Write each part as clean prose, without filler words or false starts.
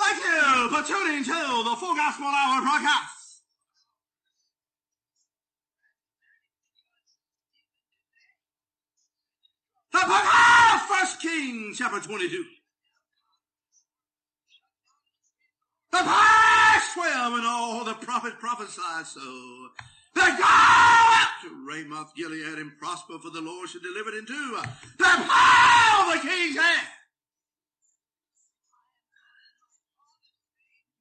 Thank you for tuning to the Full Gospel Hour broadcast. The book of 1 Kings, chapter 22. The verse 12, and all the prophet prophesied so. That go out to Ramoth Gilead and prosper, for the Lord should deliver it into the power of the king's hand.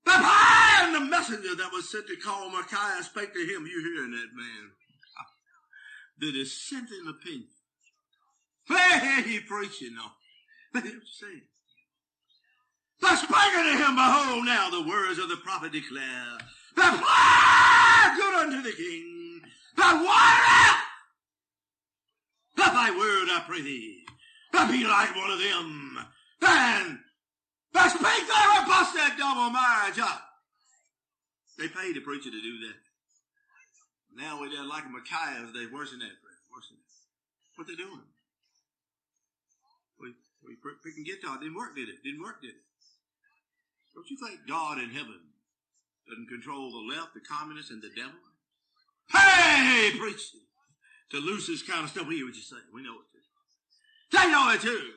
The power and the messenger that was sent to call Micaiah spake to him. You hearing that, man? The dissenting opinion. Hey, he preaching now. What you saying? The speaking to him, behold, now the words of the prophet declare. The fly good unto the king. The water. Let thy word, I pray thee. But be like one of them. And speak there and bust that double marriage up. They paid the preacher to do that. Now we're like Micaiah. They're worse than that. Worse than that. What they doing? We picking guitar. Didn't work, did it? Didn't work, did it? Don't you think God in heaven doesn't control the left, the communists, and the devil? Hey, preach to loose this kind of stuff. We hear what you say. We know it too. They know it too.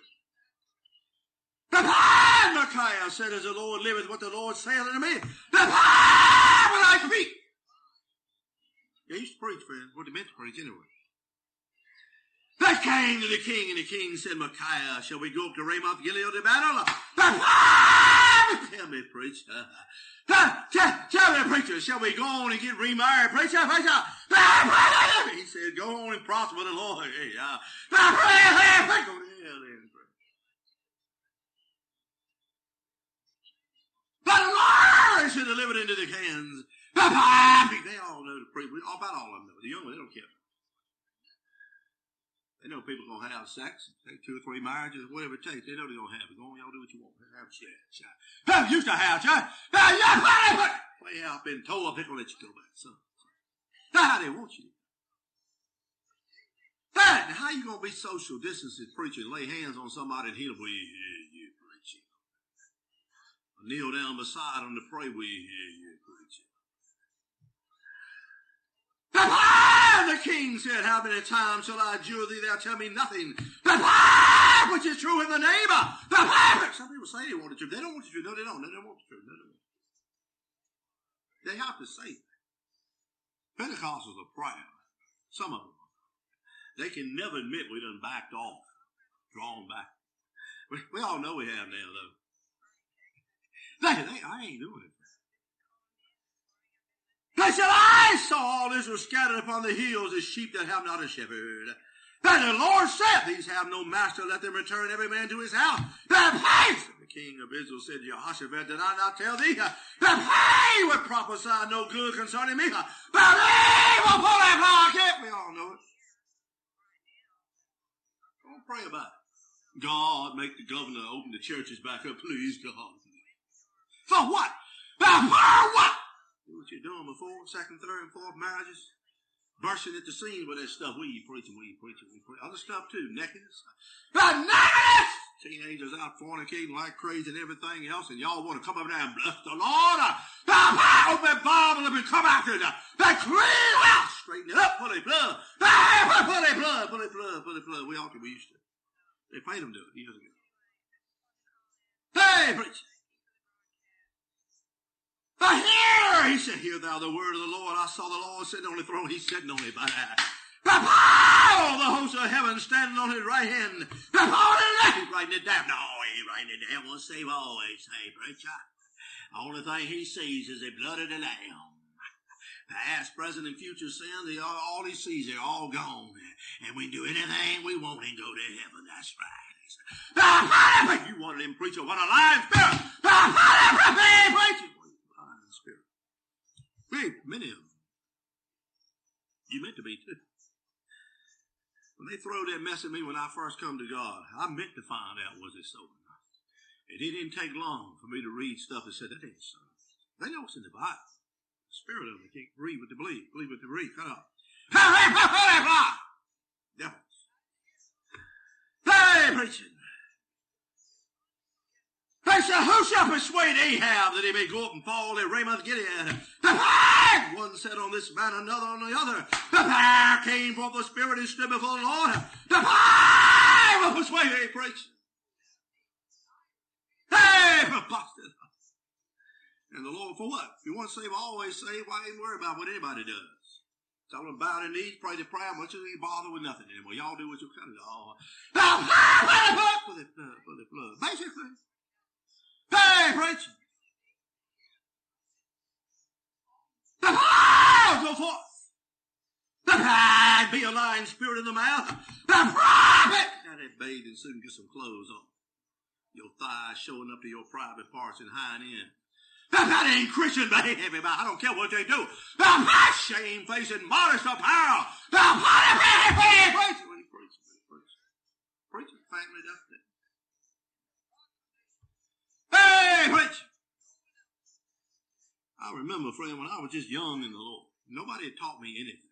The power, Micaiah said, as the Lord liveth, what the Lord saith unto me. The power when I speak. They used to preach, friends. What they meant to preach anyway. They came to the king, and the king said, Micaiah, shall we go up to Ramoth Gilead to battle? Tell me, preacher. Tell me, preacher, shall we go on and get remarried, preacher? He said, go on and prosper the Lord. Hey, go to hell then. But the Lord should deliver it into the hands. They all know the preacher. About all of them know. The young ones, they don't care. They know people are going to have sex, take 2 or 3 marriages, whatever it takes. They know they're going to have it. Go on, y'all do what you want. Have a shot. People used to have church. Play out, been told up, they're going to let you go back. So, that's how they want you. Now, how you going to be social distancing, preaching, lay hands on somebody and heal them? We hear you preaching. Kneel down beside them to pray. We hear you preaching. The king said, how many times shall I adjure thee, thou tell me nothing? The power which is true in the neighbor. The power. Some people say they want the truth. They don't want the truth. No, they don't. They don't want the truth. No, they don't. They have to say that. Pentecostals are proud. Some of them. They can never admit we done backed off. Drawn back. We all know we have now, though. I ain't doing it. They said, I saw all Israel scattered upon the hills as sheep that have not a shepherd. Then the Lord said, these have no master, let them return every man to his house. The place of the king of Israel said to Jehoshaphat, did I not tell thee that they would prophesy no good concerning me? But they will pull that block. We all know it. Don't pray about it. God, make the governor open the churches back up, please, God. For what? For what? Do what you're doing before, 2nd, 3rd, and 4th marriages. Bursting at the seams with that stuff. We preaching. Other stuff too, nakedness. The nakedness! Teenagers out fornicating like crazy and everything else, and y'all want to come up there and bless the Lord. Open that Bible up and come after it. Clean out. Straighten it up. Pull it blood. Pull it blood. We used to. They paid them to it years ago. Hey, preach. But here, he said, hear thou the word of the Lord. I saw the Lord sitting on the throne. He's sitting on it by that. The power of the host of heaven standing on his right hand. The power of the left. He's writing it down. No, he ain't writing it down. Won't save always. Hey, preacher. The only thing he sees is the blood of the Lamb. Past, present, and future sins, all he sees, they're all gone. And we do anything we want and go to heaven. That's right. You wanted him preacher, what a lying spirit. Preacher. Spirit. Many of them. You meant to be too. When they throw that mess at me when I first come to God, I meant to find out was it so or not. It didn't take long for me to read stuff that said that ain't so. They know it's in the Bible. The spirit of them can't read what they believe. Believe what they read. Cut off. Devils. They preaching. They They said, who shall persuade Ahab that he may go up and fall in Ramoth Gilead? One said on this man, another on the other. There came forth the Spirit and stood before the Lord. I will persuade a preacher. Hey, preposterous. And the Lord, for what? If you want to save, always save. Why even worry about what anybody does? Tell them bow their knees, pray the prayer, much as they bother with nothing anymore. Y'all do what you can do. For the blood. Basically. Hey, preacher. The fire go forth. The pride be a lying spirit in the mouth. The prophet. Now they bathe and soon get some clothes on. Your thighs showing up to your private parts and hind end. That ain't Christian behavior. I don't care what they do. The shame-facing, modest apparel. The preacher. When he preaches. Preacher, family does it. Hey, preacher. I remember, friend, when I was just young in the Lord, nobody had taught me anything.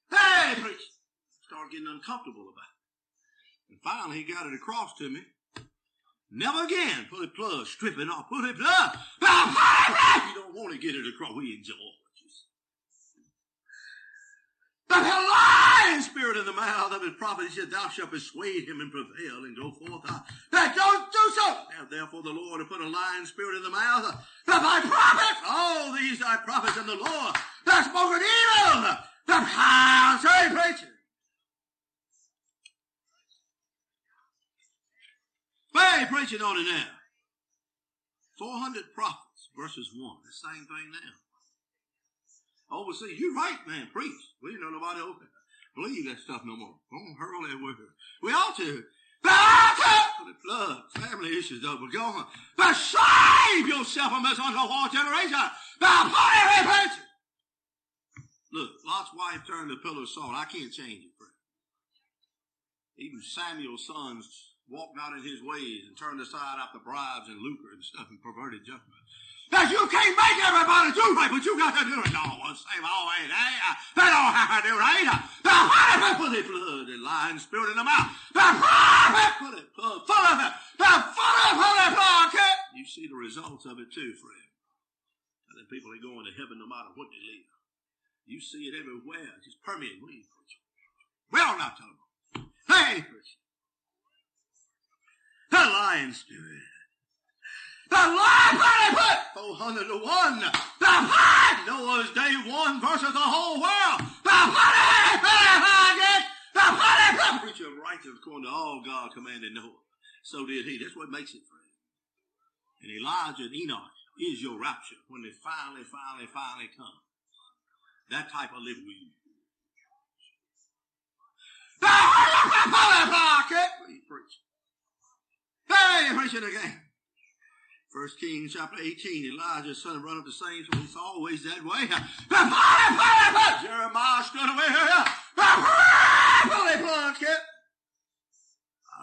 Hey, preacher. I started getting uncomfortable about it. And finally, he got it across to me. Never again. Pull it plug. Strip it off. Pull it plug. You don't want to get it across. We enjoy what you say. But a lying spirit in the mouth of his prophet, he said, thou shalt persuade him and prevail and go forth. That don't do so. Now, therefore, the Lord hath put a lying spirit in the mouth of thy prophets. All these thy prophets in the Lord that spoken evil. The power, say, preacher. Hey, preaching on it now. 400 prophets versus 1. The same thing now. Overseas, you're right, man. Preach. We don't know nobody believe that stuff no more. Don't hurl that word. We ought to. For the blood. Family issues though, but go on. But save yourself from this unto-war generation. Look, Lot's wife turned the pillar of salt. I can't change it, friend. Even Samuel's sons walked not in his ways and turned aside after bribes and lucre and stuff and perverted judgment. That you can't make everybody do right, but you got to do it. No one save always. They don't have to do right. The prophet put the blood and lying spirit in the mouth. The prophet put it full of it. The full of blood. You see the results of it too, friend. And then people are going to heaven no matter what they live. You see it everywhere. Just permeate. Well, not tell them. Hey, Christian. The lion spirit. The lion put 400 to 1. The fight. Noah's day 1 versus the whole world. The preacher of righteousness according to all God commanded Noah. So did he. That's what makes it, friend. And Elijah and Enoch is your rapture when they finally come. That type of live with you. Preach. Hey, preaching again. 1 Kings chapter 18, Elijah's son run up the same, so it's always that way. Jeremiah stood away here.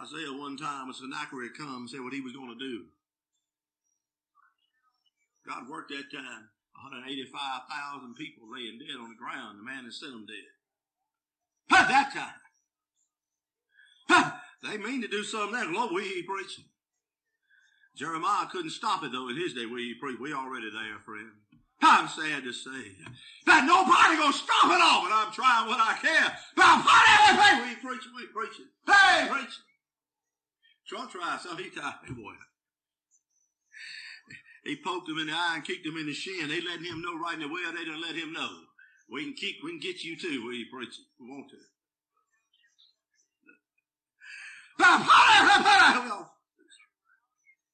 Isaiah one time, when Sennacherib come, said what he was going to do. God worked that time. 185,000 people laying dead on the ground. The man that sent them dead. At that time. They mean to do something there. Lord, we ain't preaching. Jeremiah couldn't stop it, though, in his day. We already there, friend. I'm sad to say that nobody gonna stop it all, but I'm trying what I can. We preaching. Hey, preaching. Try something. He tried. Hey, boy. He poked him in the eye and kicked him in the shin. They letting him know right in the well. They didn't let him know. We can get you too. We preaching. We want to.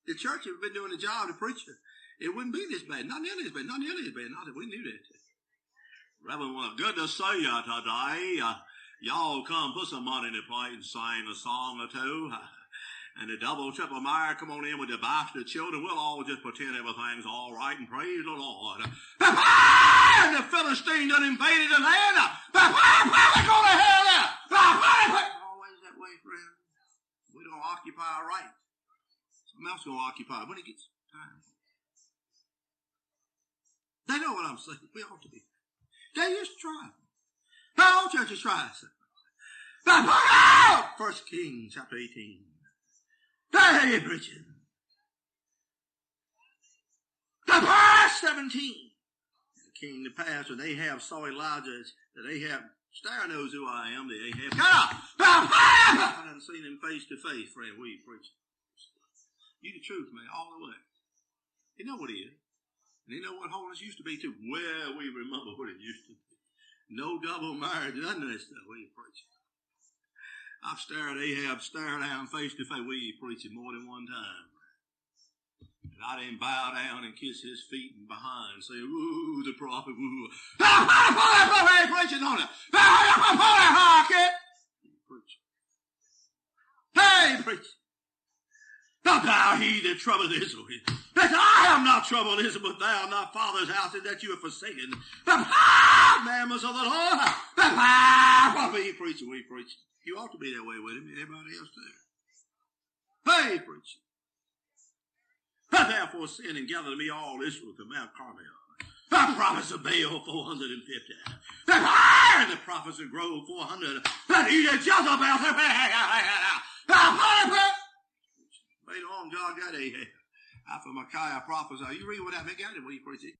The church has been doing the job of preaching. It wouldn't be this bad. Not nearly as bad. Not that we knew that. Reverend, well, good to see you today. Y'all come put some money in the plate and sing a song or two. And the double, triple mire come on in with the bastard children. We'll all just pretend everything's all right and praise the Lord. And the Philistine done invaded the land. We're going to hell now. Always that way, friend. We don't occupy our right. Something else going to occupy when it gets time. They know what I'm saying. We ought to be. They used to try. The whole church is trying. 1 Kings chapter 18. Hey, preaching. Verse 17. It came to pass when Ahab saw Elijah that Ahab Star knows who I am. The Ahab. I done seen him face to face, friend. We preaching. You the truth, man, all the way. You know what he is. And you know what holiness used to be, too. Well, we remember what it used to be. No double marriage, none of this stuff. We preaching. I've stared Ahab, stare down face to face. We preaching more than one time. And I didn't bow down and kiss his feet and behind and say, ooh, the prophet, ooh. Preaching on it. Hey, preach. Not thou he that troubleth Israel. That I am not troubled Israel, but thou not father's house, and that you have forsaken the commandments of the Lord. We preaching, we preaching. You ought to be that way with him and everybody else too. Hey, preaching. But therefore sin and gather to me all Israel to Mount Carmel. The prophets of Baal 450. The fire and the prophets of Grove 400. That he that Jezebel. Later on, God got Ahab. After Micaiah prophesied. You read what that got him when you preach it.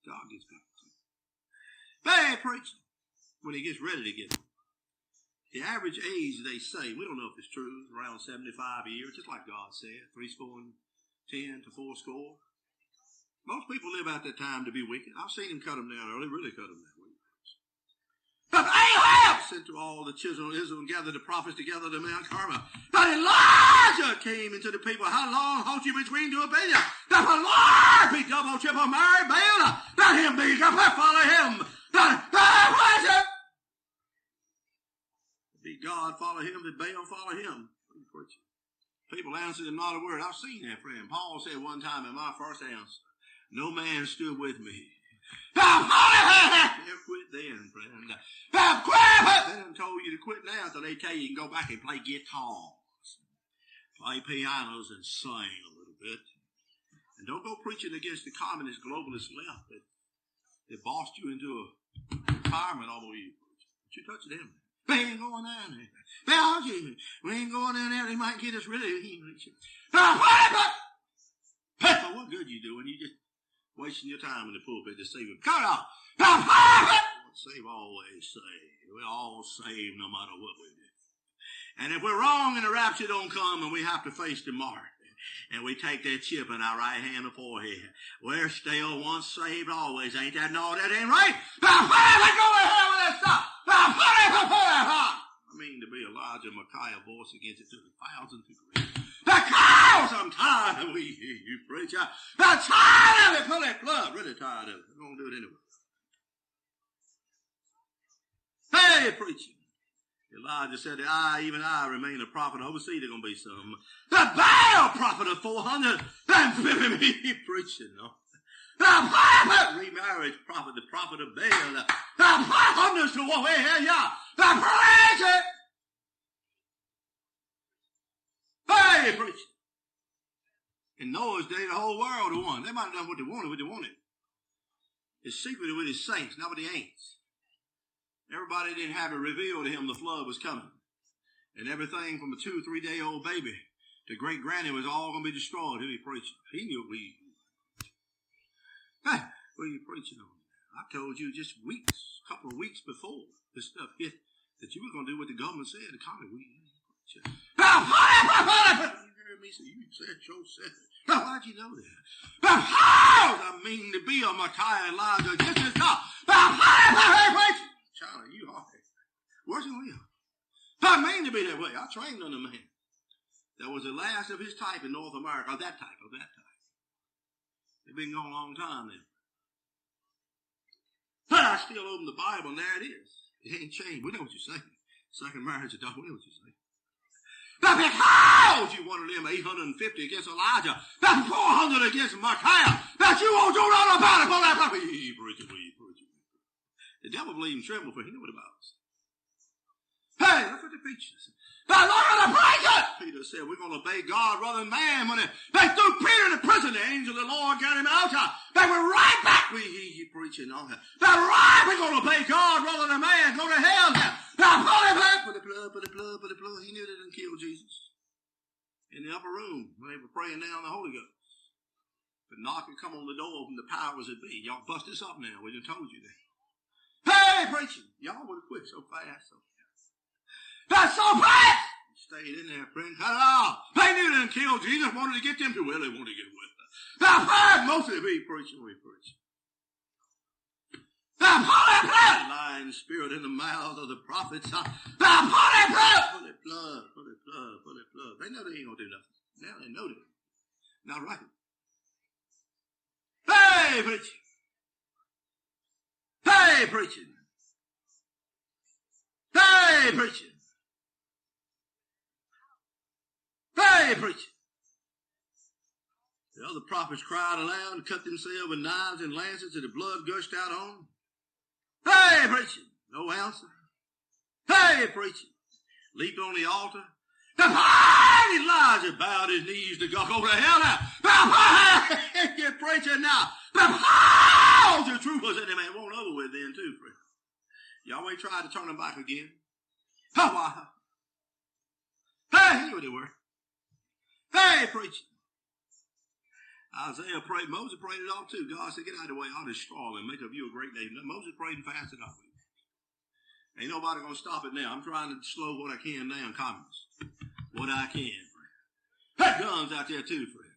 God gets people. Hey, preaching. When he gets ready to get them. The average age, they say, we don't know if it's true, around 75 years, just like God said, 10 to 40. Most people live out that time to be wicked. I've seen him cut them down early, really cut them down. But Ahab sent to all the children of Israel and gathered the prophets together to Mount Carmel. But Elijah came into the people. How long halt you between two opinions? That the Lord be double, triple, married, Baal. Let him be, follow him. Be God, follow him. Did Baal follow him? People answered him not a word. I've seen that, friend. Paul said one time in my first answer, no man stood with me. They'll quit then, friend. They done told you to quit now, so they tell you can go back and play guitars, play pianos, and sing a little bit. And don't go preaching against the communist globalist left that bossed you into a retirement all over you. But you touch them. We ain't going down there. We ain't going down there. They might get us really. Pepper, what good you doing? You just wasting your time in the pulpit to save him. Cut off. Save, always save. We're all saved no matter what we do. And if we're wrong and the rapture don't come and we have to face the mark, and we take that chip in our right hand or forehead, we're still once saved always. Ain't that? No, that ain't right. Go to hell with that stuff. I mean to be Elijah and Micaiah voice against it to the 1,000th degree. Because I'm tired of you preach. I'm tired of it. Pull that blood. Really tired of it. I'm going to do it anyway. Hey, preaching. Elijah said, even I remain a prophet. Overseas, there's going to be some. The Baal prophet of 400. He preaching, no? The prophet, remarriage prophet, the prophet of Baal. The hundreds to what we hear, yeah. The preacher. Hey, preaching. In Noah's day, the whole world won. They might have done what they wanted. It's secreted with his saints, not with the ain'ts. Everybody didn't have it revealed to him the flood was coming. And everything from a 2 or 3 day old baby to great granny was all going to be destroyed. Who he preaching? He knew what he Hey, what are you preaching on? I told you just a couple of weeks before this stuff hit, that you were going to do what the government said. The county, you heard me say, you said, Joe said it. Why'd you know that? I mean to be a Micaiah Elijah against this God. Charlie, you are. Where's it real? I mean to be that way. I trained on a man that was the last of his type in North America, of that type. They've been gone a long time then. But I still open the Bible, and there it is. It ain't changed. We know what you're saying. Second marriage, we know what you're saying. But because you wanted them 850 against Elijah, that's 400 against Micaiah, that you won't do nothing about it. The devil believes and tremble, for he knew what about us. Hey, look at the preachers. Now look at the preacher! Peter said, we're going to obey God rather than man. When they threw Peter in the prison, the angel of the Lord got him out. They were right back. He preaching on that. They're right. We're going to obey God rather than man. Go to hell now. Now, put the blood. He knew they didn't kill Jesus. In the upper room, when they were praying down the Holy Ghost. But knock and come on the door from the powers that be. Y'all bust this up now. We done told you that. Hey, preaching. Y'all would have quit so fast. That's so fast. Stayed in there, friend. Cut it off. They knew they didn't kill Jesus. Wanted to get them to. Well, they wanted to get with us. Now, most of it be preaching. We preach. Now, pour that blood. Lying spirit in the mouths of the prophets. Now, pour that blood. Pour that blood. Pour that blood. Pour that blood. They know they ain't going to do nothing. Now they know that. Now, right. Hey, preaching. Hey, preaching. Hey, preaching. Hey, preaching. The other prophets cried aloud and cut themselves with knives and lances and the blood gushed out on them. Hey, preaching. No answer. Hey, preaching. Leaped on the altar. Elijah bowed his knees to God. Go to hell now. You're preaching now. The truth was in him. It won't over with then too, friend. Y'all ain't tried to turn them back again. Hey, here they were. Hey, preaching. Isaiah prayed. Moses prayed it off too. God said, get out of the way. I'll destroy and make of you a great nation. Moses prayed and fasted off. Ain't nobody going to stop it now. I'm trying to slow what I can down, communists. What I can, friend. That gun's out there too, friend.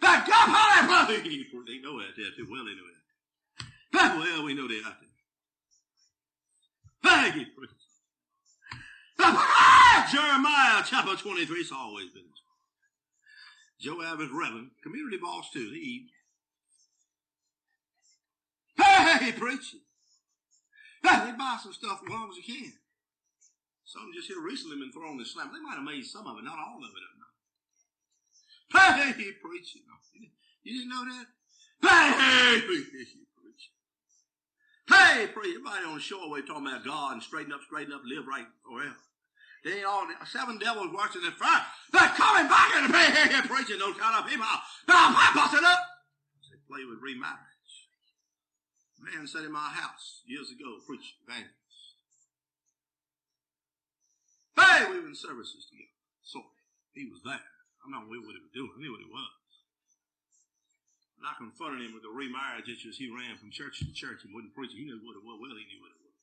That gun, they know that there too. Well, they know that. Well, we know they're out there. Thank you, friend. Jeremiah chapter 23. It's always been. Joab is reverend. Community boss too. Hey, preaching. They buy some stuff as long as you can. Some just here recently been thrown in slam. They might have made some of it, not all of it. Hey, preaching. You didn't know that? Hey, preaching. Hey, preaching. Everybody on the shore way talking about God and straighten up, live right forever. They ain't all 7 devils watching the fire. They're coming back and preaching those kind of people. Now, bust it up. They play with remarriage. A man sat in my house years ago preaching evangelist. Hey, we were in services together. So he was there. I don't know what he was doing. I knew what he was. And I confronted him with the remarriage issues. He ran from church to church and wasn't preaching. He knew what it was. Well, he knew what it was.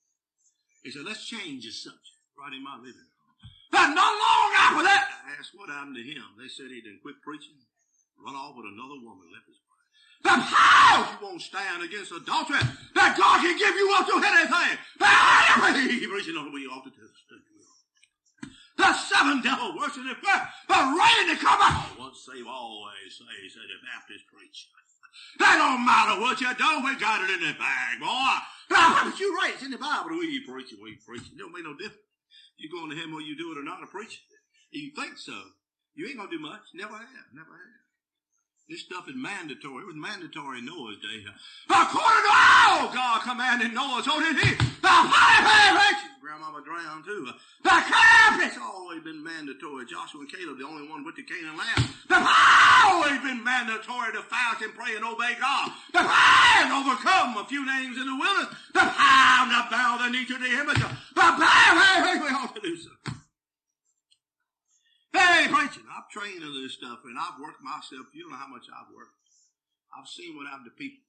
He said, let's change the subject. Right in my living room. And not long after that, I asked what happened to him. They said he didn't quit preaching, run off with another woman, left his wife. That how you won't stand against adultery, that God can give you up to anything. He preaching on the way off the test. The 7 devils worshiping the prayer, but ready to come out. Once saved, always saved, said the Baptist preacher. That don't matter what you do, we got it in the bag, boy. But you right, it's in the Bible. We preaching. It don't make no difference. You going to heaven whether you do it or not, a preacher. You think so. You ain't going to do much. Never have. This stuff is mandatory. It was mandatory in Noah's day. According to all God commanded Noah, so did he. Grandmama drowned too. The camp, it's always been mandatory. Joshua and Caleb, the only one with the Canaan land. It's always been mandatory to fast and pray and obey God. The and overcome a few names in the wilderness. The not bow the knee to the image. We ought to do so. Hey, preaching, I've trained in this stuff, and I've worked myself. You don't know how much I've worked. I've seen what happened to people.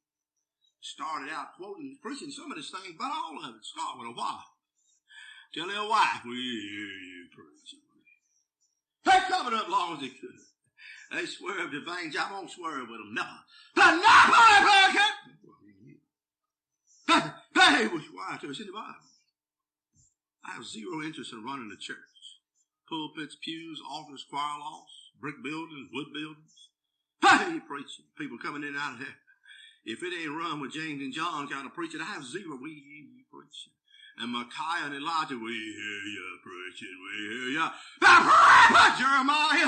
Started out quoting, preaching some of these things, but all of it. Start with a wife. Tell their wife, we hear you preaching. They covered up long as they could. They swerved the veins. I won't swerve with them, never. But never, Hey, which wife? It's in the Bible. I have zero interest in running the church. Pulpits, pews, altars, choir lofts, brick buildings, wood buildings. Hey, preaching. People coming in and out of there. If it ain't run with James and John kind of preaching, I have zero. We hear you preaching. And Micaiah and Elijah, we hear you preaching. We hear you. Jeremiah,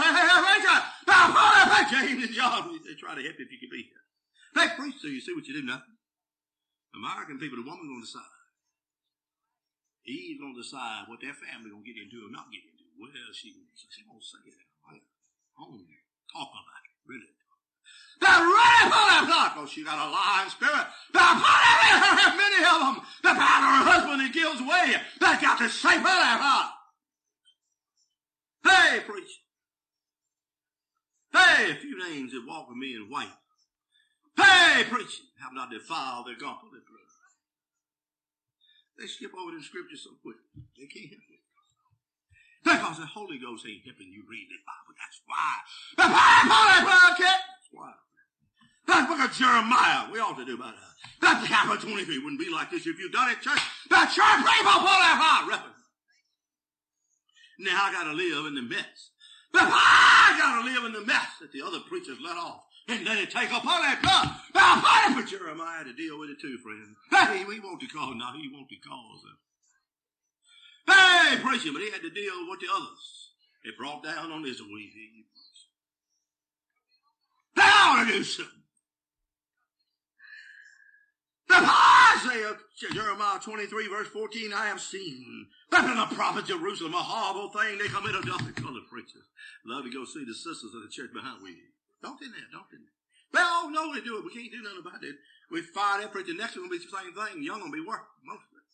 James and John. They try to help you if you can be here. They preach to you. See what you do? Nothing. American people, the woman's going to decide. He's going to decide what their family going to get into or not get into. Well, she won't say that. Right? Home, talk about it. Really. They're ready for that block. Oh, she got a lying spirit. Many of them. The power of her husband that gives away. They got to say for that block. Hey, preacher. Hey, a few names that walk with me in white. Hey, preaching, have not defiled their garment with blood. They skip over the scripture so quick. They can't help it. Because the Holy Ghost ain't helping you read the Bible. That's why. That's why. That book of Jeremiah, we ought to do about that. That chapter 23 wouldn't be like this if you'd done it, church. The church people pull that hard reference. Now I got to live in the mess. But I got to live in the mess that the other preachers let off. And let it take upon that blood. Now, fight for Jeremiah to deal with it too, friend. Hey, he won't to cause. No, he won't to cause them. Hey, preaching, but he had to deal with the others. It brought down on his way. They ought to do something. The Isaiah, Jeremiah 23, verse 14, I have seen that in the prophet Jerusalem, a horrible thing they commit adultery. Colored preachers love to go see the sisters of the church behind we. Don't in there, don't in there. Well, no, they do it. We can't do nothing about it. We fire that preacher. Next one will be the same thing. Young will be working, most of it.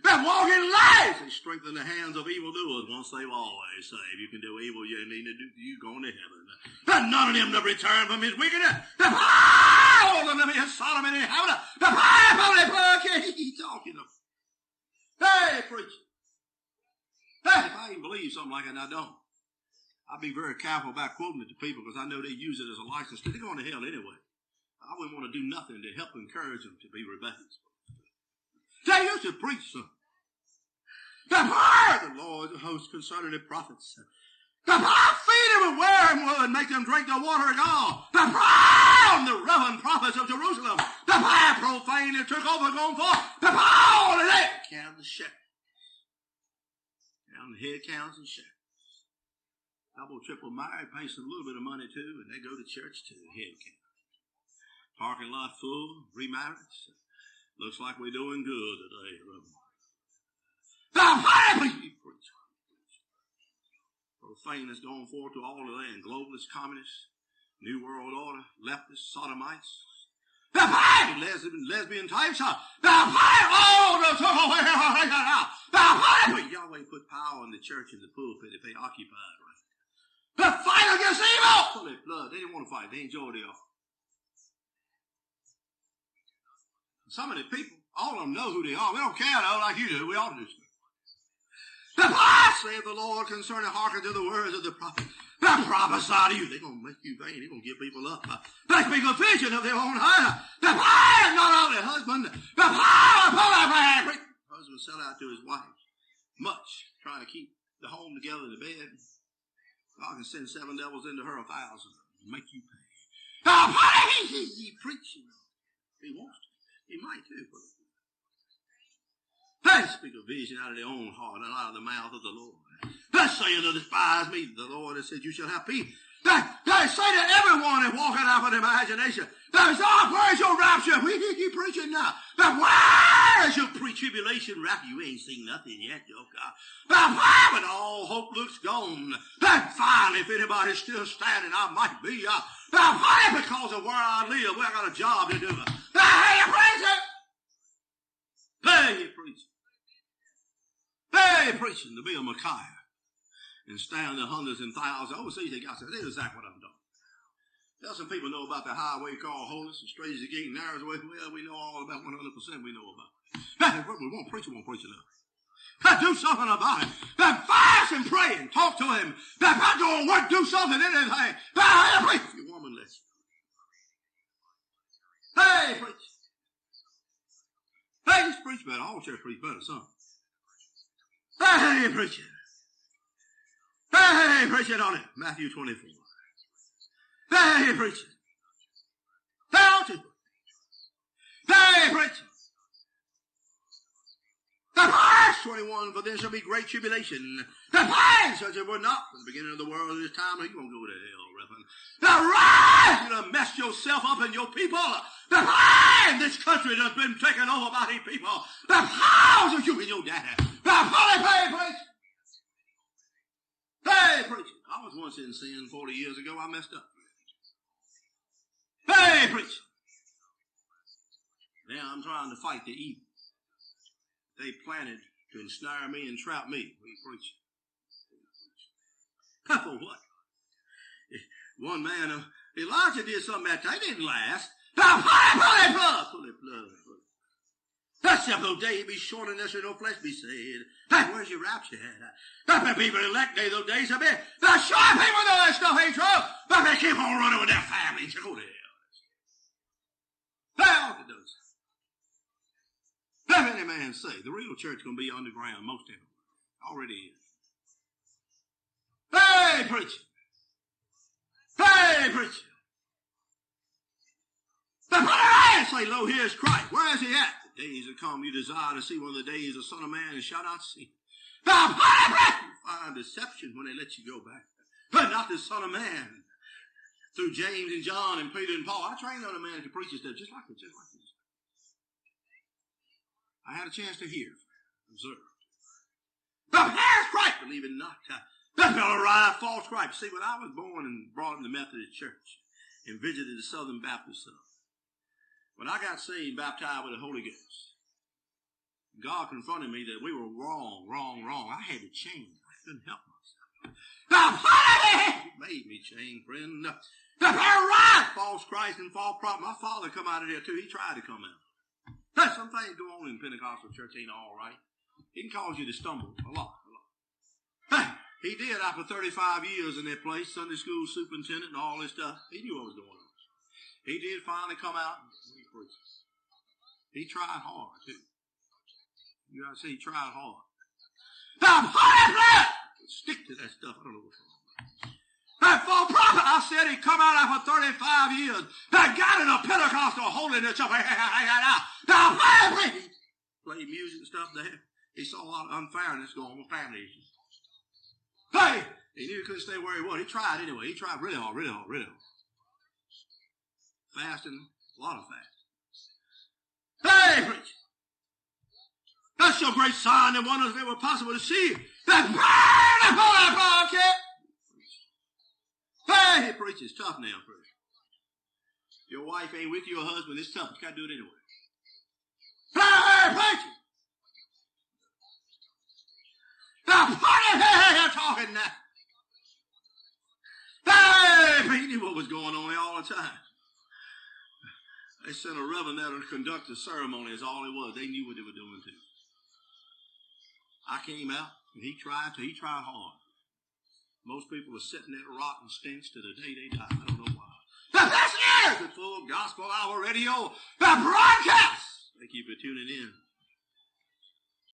That walking lies and strengthen the hands of evildoers. Once they've always saved. You can do evil, you mean to do, you going to heaven. And none of them to return from his wickedness. The all of them is Sodom and heaven. The Bible, he's talking of. Hey, preacher. Hey, if I even believe something like that, I don't. I'll be very careful about quoting it to people because I know they use it as a license. They're going to hell anyway. I wouldn't want to do nothing to help encourage them to be rebellious. They used to preach something. The word of the Lord, the host concerning the prophets. The feed them with wormwood, make them drink the water of God. The proud, the reverend prophets of Jerusalem. The profane that took over going forth. The power of that. Count the shekels. Count the head counts and shekels. Double, triple married, pay some little bit of money too, and they go to church too. Head count. Parking lot full, remarriage. Looks like we're doing good today, brother. Profane is going forth to all the land. Globalists, communists, New World Order, leftists, sodomites. The party, lesbian types. The party, all the took away. The party. Yahweh put power in the church and the pulpit if they occupied, right? The fight against evil. So they blood. They didn't want to fight. They enjoyed it all. Some of the people, all of them know who they are. We don't care though like you do. We ought to do something. The Bible saith the Lord concerning hearken to the words of the prophet. They prophesy to you. They're going to make you vain. They're going to give people up. They speak a vision of their own heart. The power is not only husband. The power of the husband sell out to his wife. Much. Trying to keep the home together in the bed. God can send 7 devils into her 1,000. Make you pay. He preaching. He wants to. He might too. They speak a vision out of their own heart and out of the mouth of the Lord. They're saying to despise me, the Lord has said, you shall have peace. They say to everyone that walking after the imagination, there's where's your rapture? We keep preaching now. But where's your pre-tribulation rapture? You ain't seen nothing yet, yo God. But all hope looks gone. Then finally, if anybody's still standing, I might be. Because of where I live, I got a job to do. Hey, you preacher! Hey, you preacher! Hey, preaching to be a Micaiah and stand the hundreds and thousands. Overseas, they got to say, this is exactly what I'm doing. Tell some people know about the highway called holiness and straight as the gate and narrow as the way. Well, we know all about 100% we know about it. Hey, we won't preach enough. Do something about it. Fast and pray and talk to him. Not doing work, do something, anything. Hey, preach. Your woman listen. Hey, preach. Hey, just preach better. All church preach better, son. Hey, preach it. Hey, preach it on it. Matthew 24. Hey, preach it. Hey, ought to. Hey, preach it. The verse 21, for there shall be great tribulation. The pain such as were not from the beginning of the world at this time. You're going to go to hell, Reverend. The rise, you're going to mess yourself up and your people. The pain, this country that's been taken over by these people. The powers of you and your daddy. The holy pain, preach. Hey, preach. I was once in sin 40 years ago. I messed up. Hey, preach. Now I'm trying to fight the evil. They planted to ensnare me and trap me. We preach. For what? One man, Elijah did something that day. It didn't last. Now, pull that blood. That's the day be short and no flesh be saved. Hey, where's your rapture at? That's the people elect day those days have been. The sure people know that stuff ain't true, but they keep on running with their families. Go there. That's all it does. Let any man say, the real church going to be underground most everywhere. Already is. Hey, preacher. Hey, preacher. But put her hand say, lo, here's Christ. Where is he at? The days that come you desire to see one of the days the Son of Man and shall not see. Now, you find deception when they let you go back. But not the Son of Man. Through James and John and Peter and Paul. I trained on a man to preach this stuff just like this. I had a chance to hear, observe. But here's Christ, believe it or not. That fellow arrived false Christ. See, when I was born and brought in the Methodist Church and visited the Southern Baptist South, when I got saved, baptized with the Holy Ghost, God confronted me that we were wrong. I had to change. I couldn't help myself. He made me change, friend. The right false Christ and false prophet. My father come out of there too. He tried to come out. Hey, some things go on in Pentecostal church ain't all right. It can cause you to stumble a lot. Hey, he did after 35 years in that place, Sunday school superintendent and all this stuff. He knew what was going on. He did finally come out and preach. He tried hard too. You gotta see, he tried hard. Now, stick to that stuff. I don't know what's wrong. That false prophet, I said, he come out after 35 years. That got in a Pentecostal holiness up. Now, play music and stuff there. He saw a lot of unfairness going on with family issues. Hey, he knew he couldn't stay where he was. He tried anyway. He tried really hard. Fasting, a lot of fasting. Hey, preacher. That's your great sign and wonders if it were possible to see that burn upon that broadcast. Hey, he preaches tough now, preacher. Your wife ain't with you, your husband, it's tough. You got to do it anyway. Hey, preacher. Now, I'm talking now. Hey, he knew what was going on there all the time. They sent a reverend there to conduct the ceremony is all it was. They knew what they were doing too. I came out and he tried hard. Most people are sitting there rotten stench to the day they die. I don't know why. But this is the full gospel hour radio, the broadcast. Thank you for tuning in.